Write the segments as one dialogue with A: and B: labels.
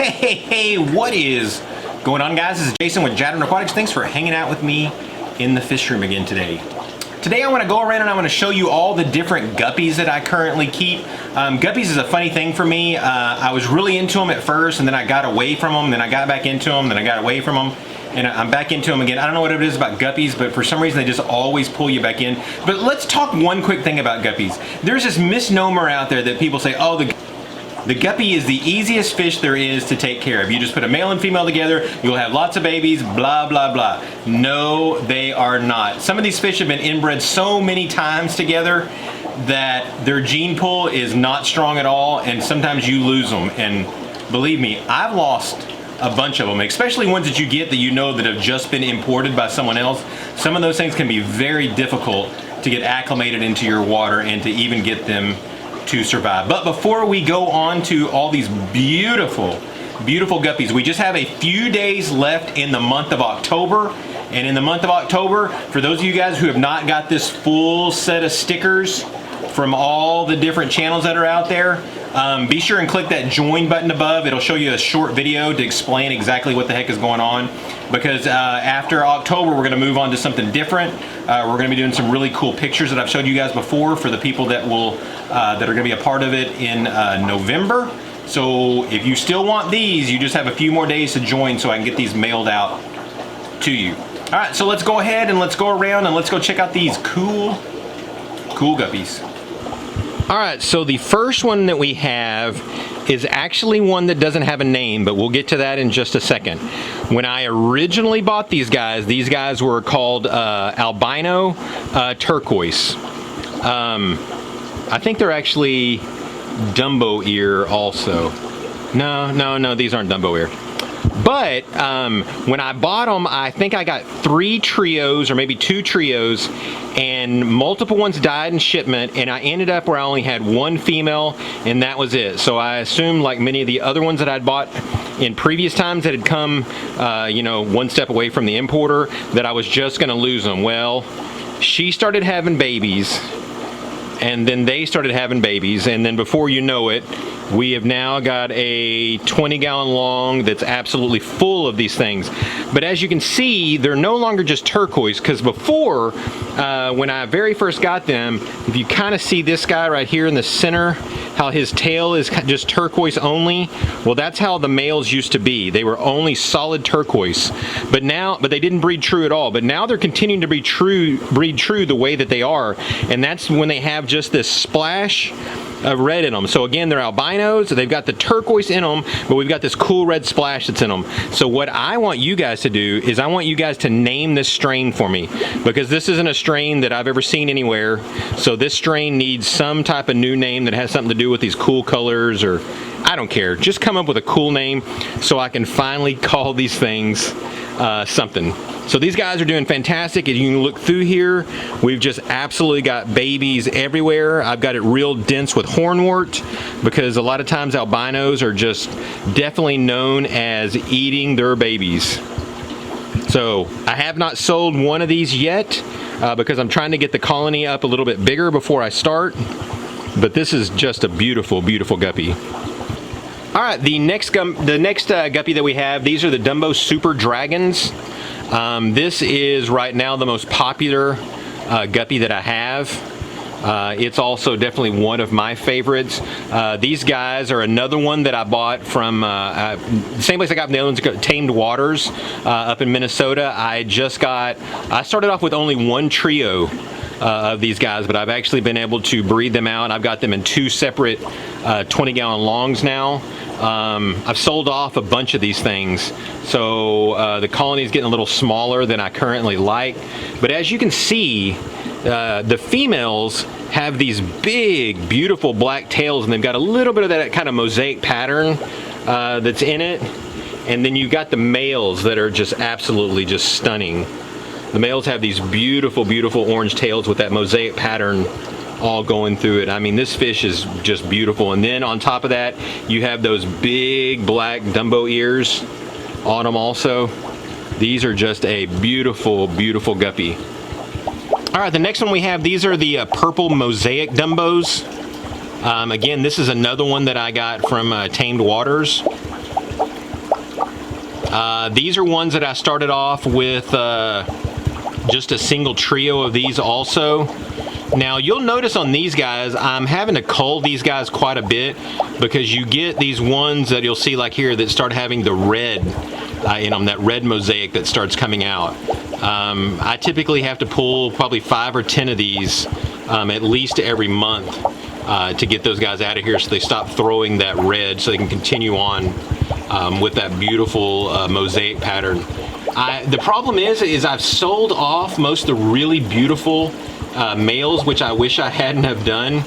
A: Hey, what is going on, guys? This is Jason with Jadren Aquatics. Thanks for hanging out with me in the fish room again today. Today I want to go around and I want to show you all the different guppies that I currently keep. Guppies is a funny thing for me. I was really into them at first, and then I got away from them, then I got back into them, then I got away from them, and I'm back into them again. I don't know what it is about guppies, but for some reason they just always pull you back in. But let's talk one quick thing about guppies. There's this misnomer out there that people say, oh, the guppy is the easiest fish there is to take care of. You just put a male and female together, you'll have lots of babies, blah, blah, blah. No, they are not. Some of these fish have been inbred so many times together that their gene pool is not strong at all, and sometimes you lose them. And believe me, I've lost a bunch of them, especially ones that you get that you know that have just been imported by someone else. Some of those things can be very difficult to get acclimated into your water and to even get them to survive. But before we go on to all these beautiful, beautiful guppies, we just have a few days left in the month of October. And in the month of October, for those of you guys who have not got this full set of stickers from all the different channels that are out there, be sure and click that join button above. It'll show you a short video to explain exactly what the heck is going on, because after October we're going to move on to something different. We're going to be doing some really cool pictures that I've showed you guys before for the people that will that are going to be a part of it in November. So if you still want these, you just have a few more days to join so I can get these mailed out to you. Alright, so let's go ahead and let's go around and let's go check out these cool guppies. Alright, so the first one that we have is actually one that doesn't have a name, but we'll get to that in just a second. When I originally bought these guys were called albino turquoise. I think they're actually Dumbo ear also. No, these aren't Dumbo ear. But when I bought them, I think I got 3 trios or maybe 2 trios, and multiple ones died in shipment, and I ended up where I only had 1 female, and that was it. So I assumed, like many of the other ones that I'd bought in previous times that had come, you know, one step away from the importer, that I was just going to lose them. Well, she started having babies, and then they started having babies, and then before you know it, we have now got a 20-gallon long that's absolutely full of these things. But as you can see, they're no longer just turquoise, because before, when I very first got them, if you kind of see this guy right here in the center, how his tail is just turquoise only, well, that's how the males used to be. They were only solid turquoise. But they didn't breed true at all. But now they're continuing to breed true the way that they are, and that's when they have just this splash of red in them. So again, they're albinos, they've got the turquoise in them, but we've got this cool red splash that's in them. So what I want you guys to do is I want you guys to name this strain for me, because this isn't a strain that I've ever seen anywhere. So this strain needs some type of new name that has something to do with these cool colors, or I don't care. Just come up with a cool name so I can finally call these things something. So these guys are doing fantastic. As you can look through here, we've just absolutely got babies everywhere. I've got it real dense with hornwort, because a lot of times albinos are just definitely known as eating their babies. So I have not sold one of these yet because I'm trying to get the colony up a little bit bigger before I start. But this is just a beautiful, beautiful guppy. Alright, the next guppy that we have, these are the Dumbo Super Dragons. This is right now the most popular guppy that I have. It's also definitely one of my favorites. These guys are another one that I bought from the same place I got from the other ones, Tamed Waters up in Minnesota. I started off with only 1 trio of these guys, but I've actually been able to breed them out. I've got them in 2 separate 20-gallon longs now. I've sold off a bunch of these things, so the colony is getting a little smaller than I currently like. But as you can see, the females have these big, beautiful black tails, and they've got a little bit of that kind of mosaic pattern that's in it. And then you've got the males that are just absolutely just stunning. The males have these beautiful, beautiful orange tails with that mosaic pattern all going through it. I mean, this fish is just beautiful. And then on top of that, you have those big black Dumbo ears on them also. These are just a beautiful, beautiful guppy. All right, the next one we have, these are the purple Mosaic Dumbos. Again, this is another one that I got from Tamed Waters. These are ones that I started off with just a single trio of these also. Now you'll notice on these guys, I'm having to cull these guys quite a bit because you get these ones that you'll see like here that start having the red in them, that red mosaic that starts coming out. I typically have to pull probably 5 or 10 of these at least every month to get those guys out of here so they stop throwing that red so they can continue on with that beautiful mosaic pattern. The problem is I've sold off most of the really beautiful males, which I wish I hadn't have done.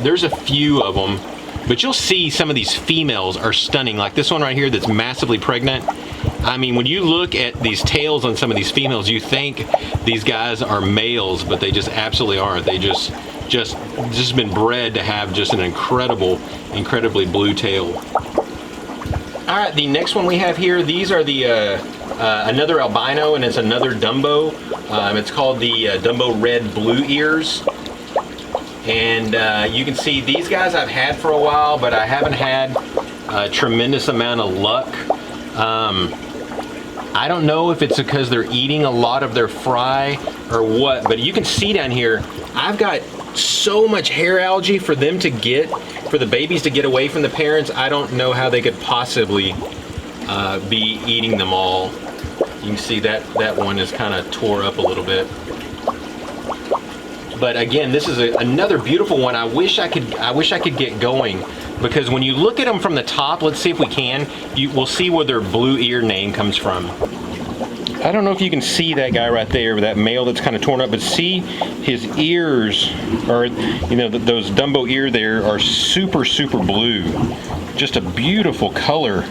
A: There's a few of them, but you'll see some of these females are stunning, like this one right here that's massively pregnant. I mean, when you look at these tails on some of these females, you think these guys are males, but they just absolutely aren't. They just been bred to have just an incredibly blue tail. All right, the next one we have here, these are the another albino, and it's another Dumbo. It's called the Dumbo Red Blue Ears. And you can see these guys I've had for a while, but I haven't had a tremendous amount of luck. I don't know if it's because they're eating a lot of their fry or what, but you can see down here, I've got so much hair algae for them to get, for the babies to get away from the parents. I don't know how they could possibly be eating them all. You can see that one is kind of tore up a little bit. But again, this is another beautiful one. I wish I could get going, because when you look at them from the top, let's see if we can, we'll see where their blue ear name comes from. I don't know if you can see that guy right there, that male that's kind of torn up, but see his ears, or you know, those Dumbo ear there are super blue. Just a beautiful color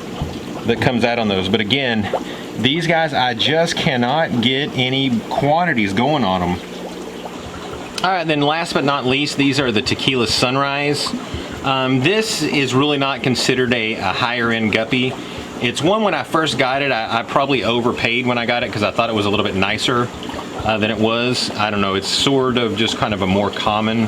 A: that comes out on those. But again, these guys, I just cannot get any quantities going on them. All right, then last but not least, these are the Tequila Sunrise. This is really not considered a higher end guppy. It's one, when I first got it, I probably overpaid when I got it because I thought it was a little bit nicer than it was. I don't know, it's sort of just kind of a more common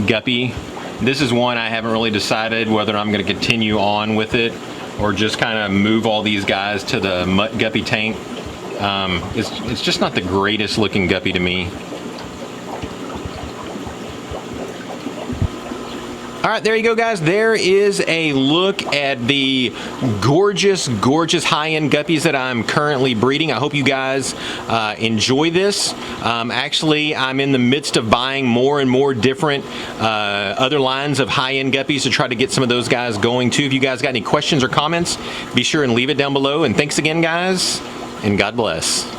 A: guppy. This is one I haven't really decided whether I'm going to continue on with it or just kind of move all these guys to the mutt guppy tank. It's just not the greatest looking guppy to me. All right, there you go, guys. There is a look at the gorgeous high-end guppies that I'm currently breeding. I hope you guys enjoy this. Actually, I'm in the midst of buying more and more different other lines of high-end guppies to try to get some of those guys going too. If you guys got any questions or comments, be sure and leave it down below. And thanks again, guys, and God bless.